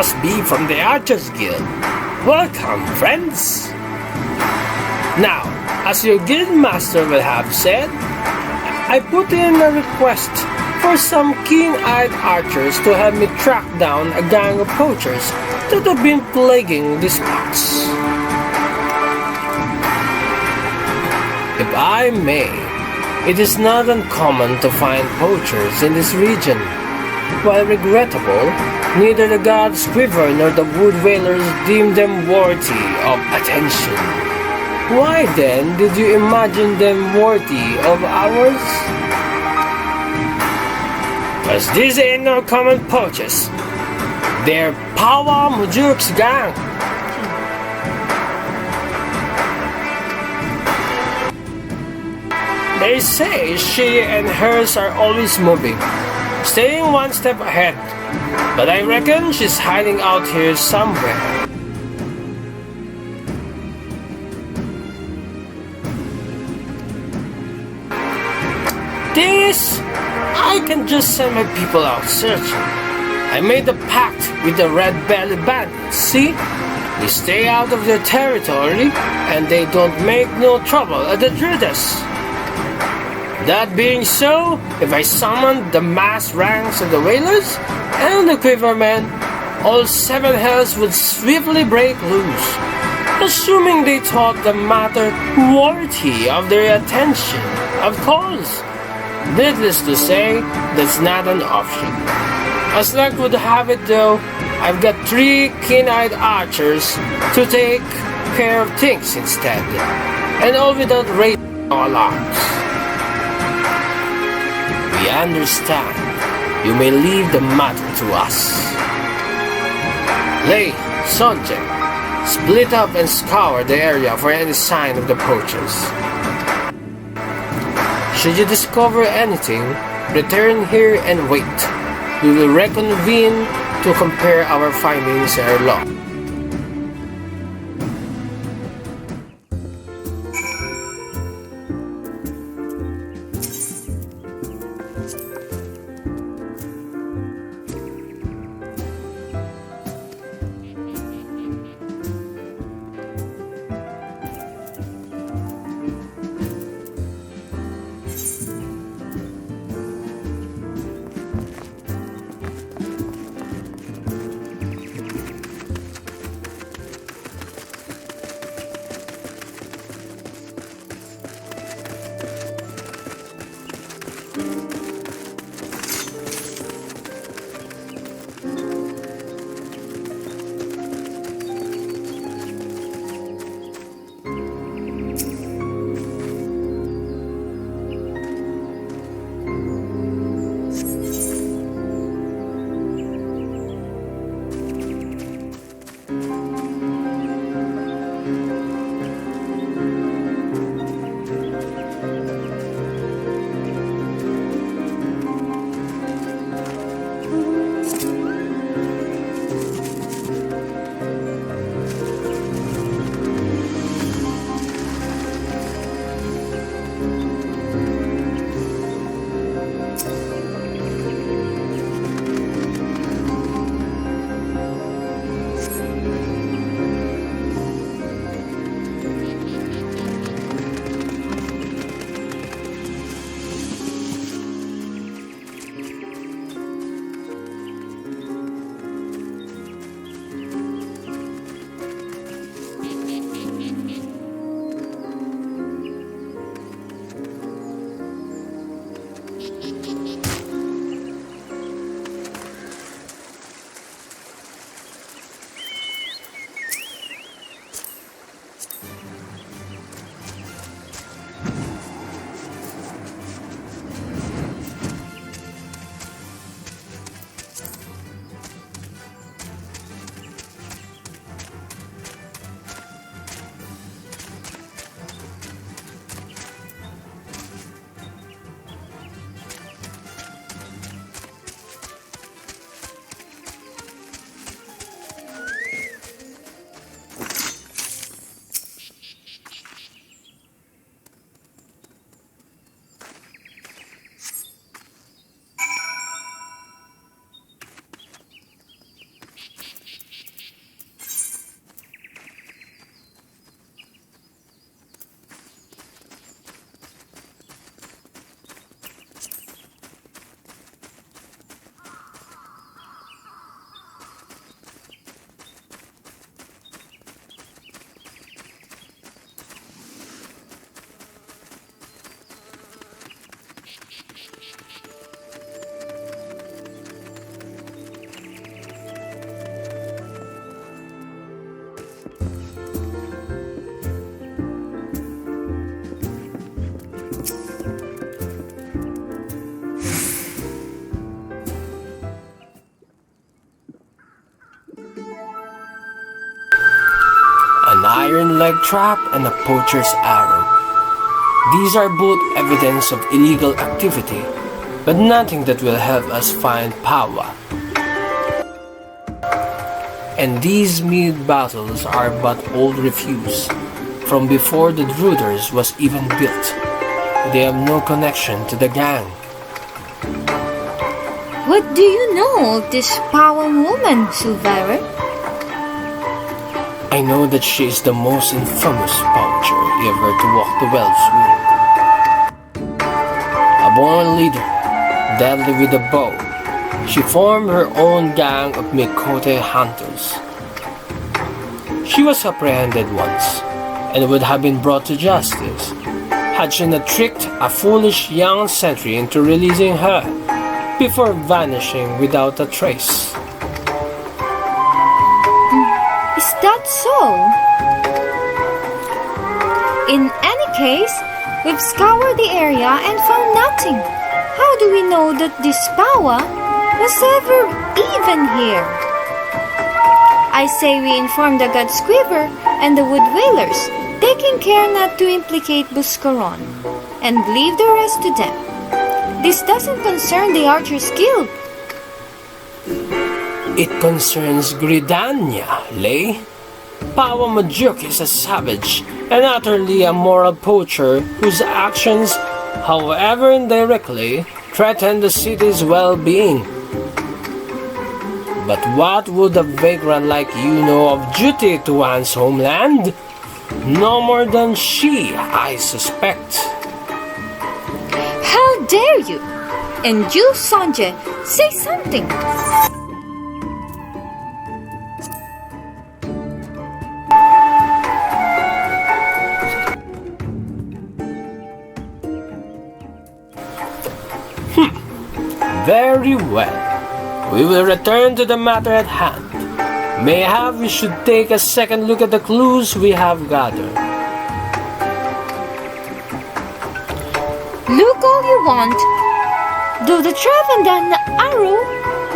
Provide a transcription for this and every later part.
must be from the Archers Guild. Welcome, friends. Now, as your guild master will have said, I put in a request for some keen-eyed archers to help me track down a gang of poachers that have been plaguing these parts. If I may, it is not uncommon to find poachers in this region. While regrettable, neither the gods Quiver nor the wood whalers deem them worthy of attention. Why then did you imagine them worthy of ours? Cause these ain't no common poachers. They're Pawa Mujuk's gang. They say she and hers are always moving, staying one step ahead. But I reckon she's hiding out here somewhere. Thing is, I can just send my people out searching. I made a pact with the Red Belly Bandits, see? We stay out of their territory, and they don't make no trouble at the Druidas. That being so, if I summoned the mass ranks of the Whalers and the Quivermen, all 7 hells would swiftly break loose, assuming they thought the matter worthy of their attention. Of course, needless to say, that's not an option. As luck would have it though, I've got 3 keen-eyed archers to take care of things instead, and all without raising no alarms. We understand. You may leave the matter to us. Lei, Sonjek, split up and scour the area for any sign of the poachers. Should you discover anything, return here and wait. We will reconvene to compare our findings ere long. an iron leg trap, and a poacher's arrow. These are both evidence of illegal activity, but nothing that will help us find Power. And these mead bottles are but old refuse, from before the Druiders was even built. They have no connection to the gang. What do you know of this Power woman, Silvera? I know that she is the most infamous poacher ever to walk the Wells with. A born leader, deadly with a bow, she formed her own gang of Mikote hunters. She was apprehended once, and would have been brought to justice, had she not tricked a foolish young sentry into releasing her, before vanishing without a trace. Is that so? In any case, we've scoured the area and found nothing. How do we know that this Power was ever even here? I say we inform the God Squiver and the Wood Whalers, taking care not to implicate Buscaron, and leave the rest to them. This doesn't concern the Archers Guild. It concerns Gridania, Lay. Power Majuk is a savage and utterly immoral poacher whose actions, however indirectly, threaten the city's well-being. But what would a vagrant like you know of duty to one's homeland? No more than she, I suspect. How dare you? And you, Sanjay, say something. Very well. We will return to the matter at hand. Mayhap we should take a second look at the clues we have gathered. Look all you want. Though the trap and the arrow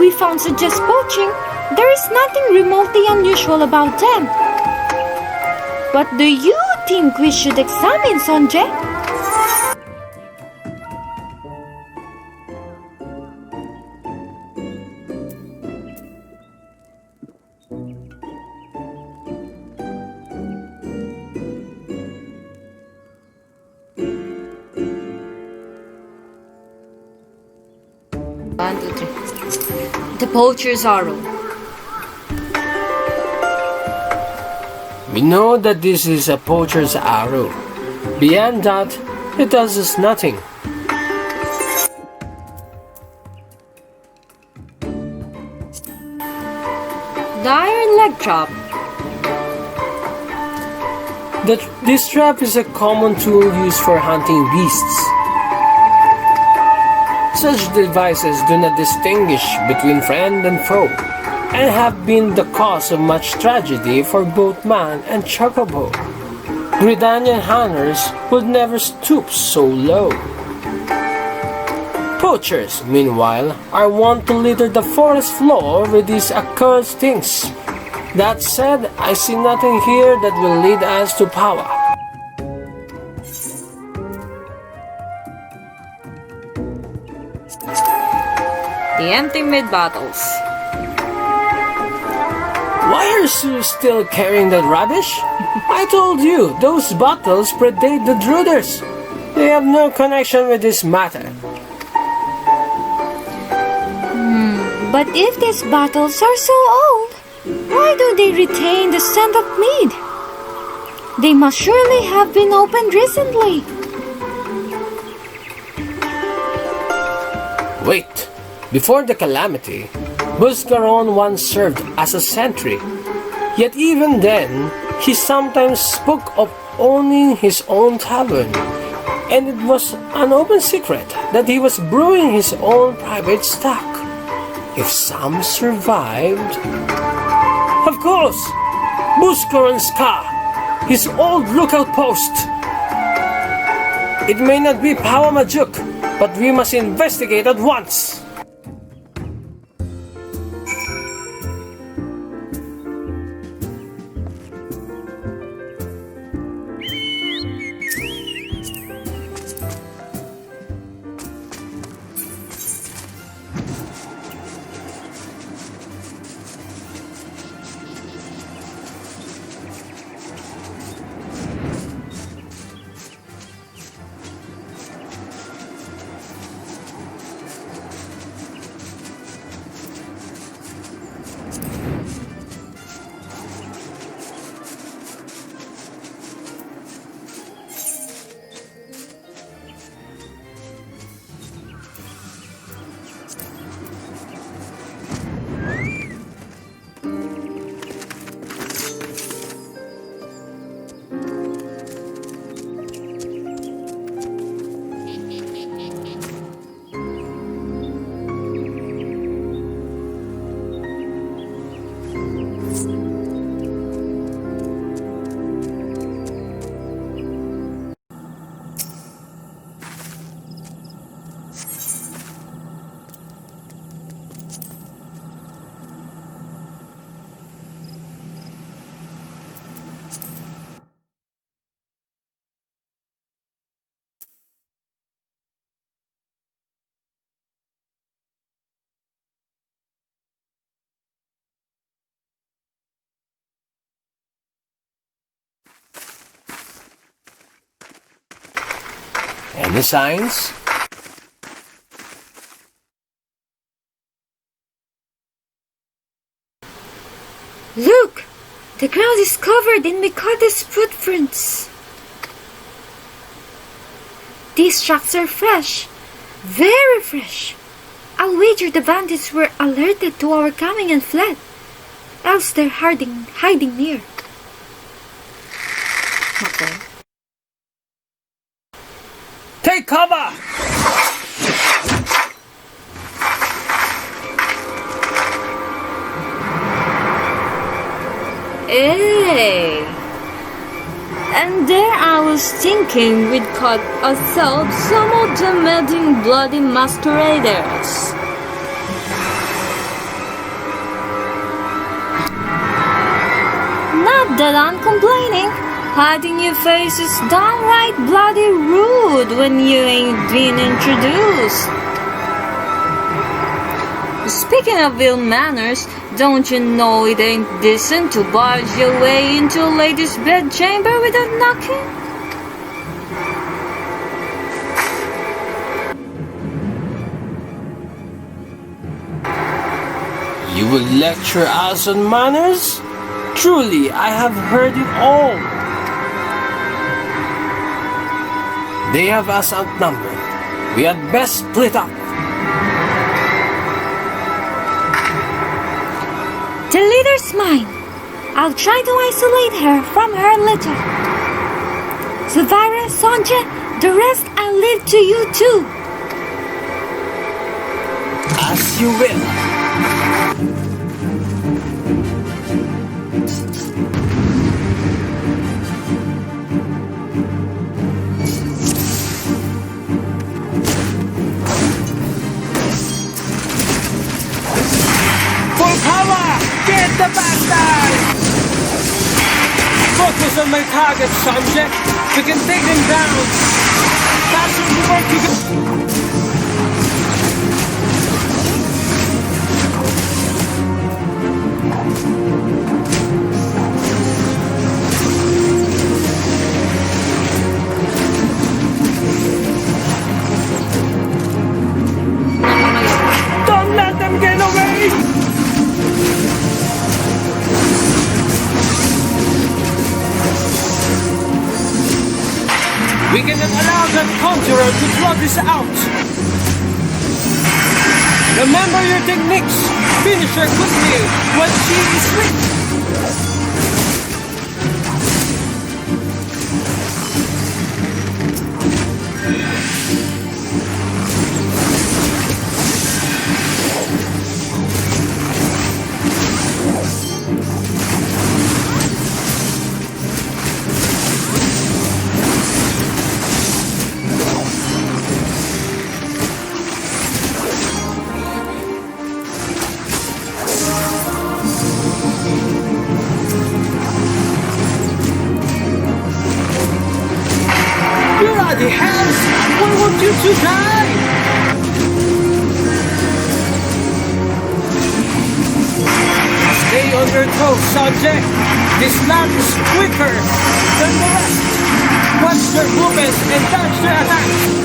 we found suggest poaching, there is nothing remotely unusual about them. What do you think we should examine, Sanjay? One, two, three. The Poacher's arrow. We know that this is a poacher's arrow. Beyond that, it tells us nothing. The iron leg trap. This trap is a common tool used for hunting beasts. Such devices do not distinguish between friend and foe, and have been the cause of much tragedy for both man and chocobo. Gridanian hunters would never stoop so low. Poachers, meanwhile, are wont to litter the forest floor with these accursed things. That said, I see nothing here that will lead us to Power. The empty mid bottles. Why are you still carrying that rubbish? I told you, those bottles predate the Druiders. They have no connection with this matter. But if these bottles are so old, why do they retain the scent of mead? They must surely have been opened recently. Wait, before the calamity, Buscaron once served as a sentry. Yet even then, he sometimes spoke of owning his own tavern. And it was an open secret that he was brewing his own private stock. If some survived... Of course! Buscaron's car! His old lookout post! It may not be Power Majuk, but we must investigate at once! Any signs? Look! The ground is covered in Mikoto's footprints. These tracks are fresh. Very fresh. I'll wager the bandits were alerted to our coming and fled. Else they're hiding near. Okay. Take cover! Hey! And there I was thinking we'd caught ourselves some of the meddling bloody masqueraders. Not that I'm complaining. Hiding your face is downright bloody rude when you ain't been introduced. Speaking of ill manners, don't you know it ain't decent to barge your way into a lady's bedchamber without knocking? You will lecture us on manners? Truly, I have heard it all. They have us outnumbered. We had best split up. The leader's mine. I'll try to isolate her from her litter. Savara, Sonja, the rest I'll leave to you too. As you will. Full power! Get the bastard! Focus on my target, Sanjay. We can take him down. Faster work you can... Don't let them get away! We cannot allow that conjurer to draw this out. Remember your techniques. Finish her quickly when she is weak. Bloody hell! Why want you to die? Stay on your toes, Sanjay. This land is quicker than the rest. Watch their movements and dodge their attacks.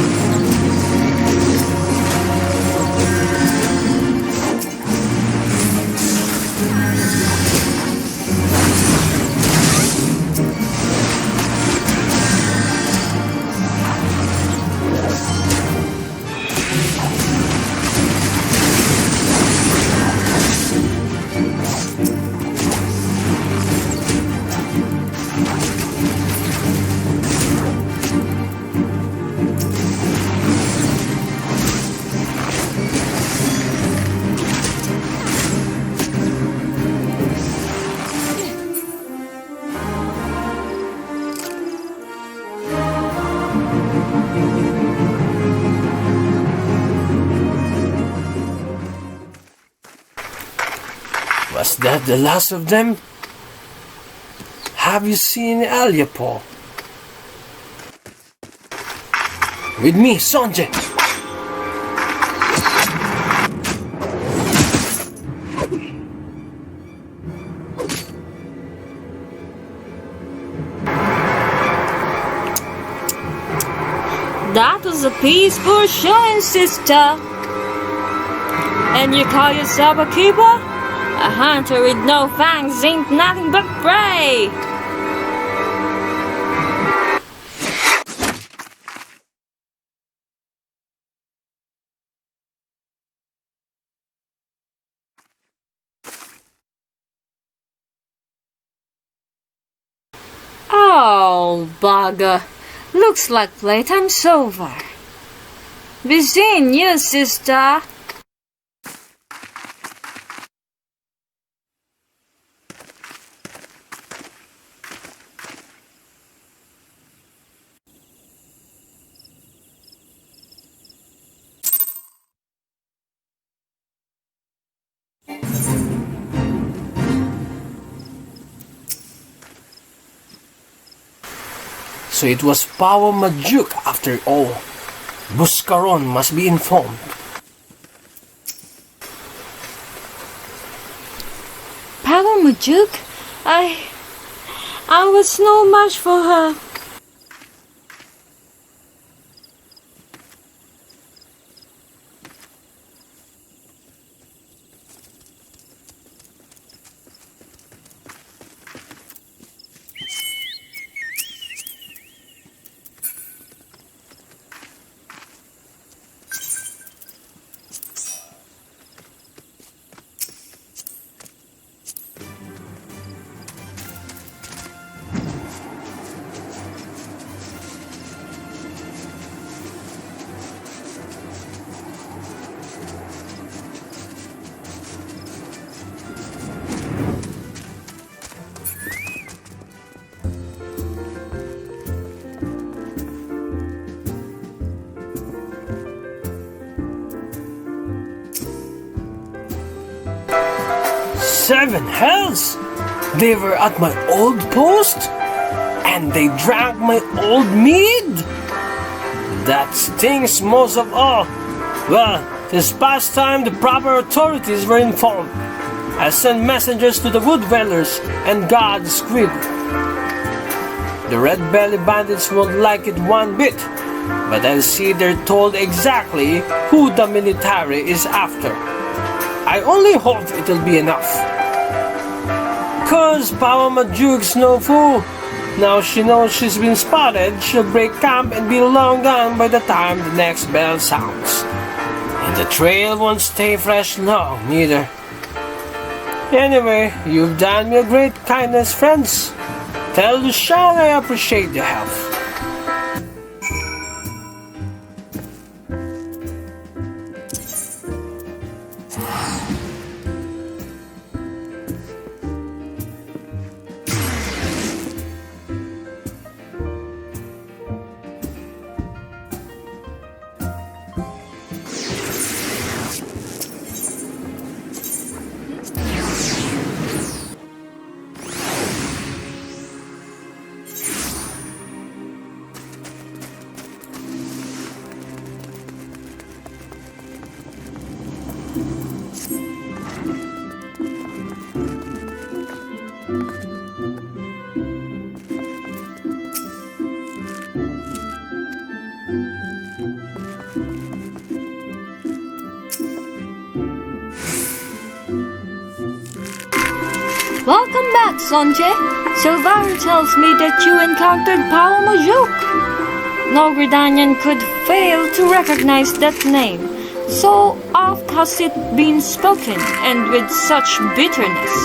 Was that the last of them? Have you seen Alyapur? With me, Sanjay. That was a peaceful showing, sister. And you call yourself a keeper? A hunter with no fangs ain't nothing but prey. Oh, bugger. Looks like playtime's over. Be seeing you, sister. So it was Power Majuk after all. Buscaron must be informed. Power Majuk? I was no match for her. Seven hells! They were at my old post? And they drank my old mead? That stings most of all. Well, this past time the proper authorities were informed. I sent messengers to the wood dwellers and got the squib. The red belly bandits won't like it one bit, but I'll see they're told exactly who the military is after. I only hope it'll be enough. 'Cause Power Majuk's no fool. Now she knows she's been spotted, she'll break camp and be long gone by the time the next bell sounds. And the trail won't stay fresh long, neither. Anyway, you've done me a great kindness, friends. Tell Lucian I appreciate the help. Welcome back, Sonje. Silvara tells me that you encountered Power Majuk. No Gridanian could fail to recognize that name. So oft has it been spoken, and with such bitterness.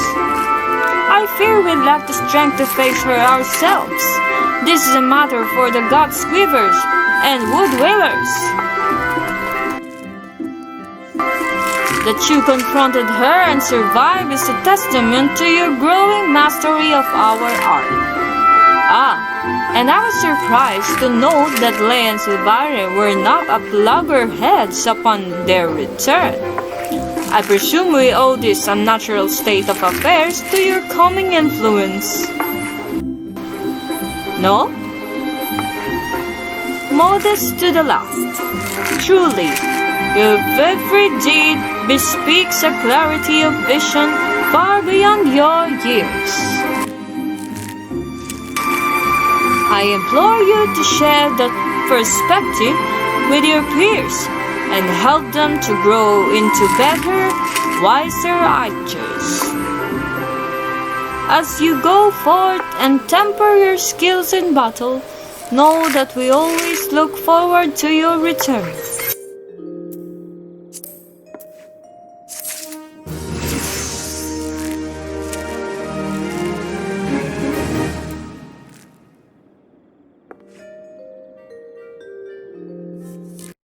I fear we lack the strength to face her ourselves. This is a matter for the god squivers and wood whalers. That you confronted her and survived is a testament to your growing mastery of our art. And I was surprised to note that Leigh and Silvara were not at loggerheads upon their return. I presume we owe this unnatural state of affairs to your calming influence. No? Modest to the last. Truly, your every deed bespeaks a clarity of vision far beyond your years. I implore you to share that perspective with your peers and help them to grow into better, wiser archers. As you go forth and temper your skills in battle, know that we always look forward to your return.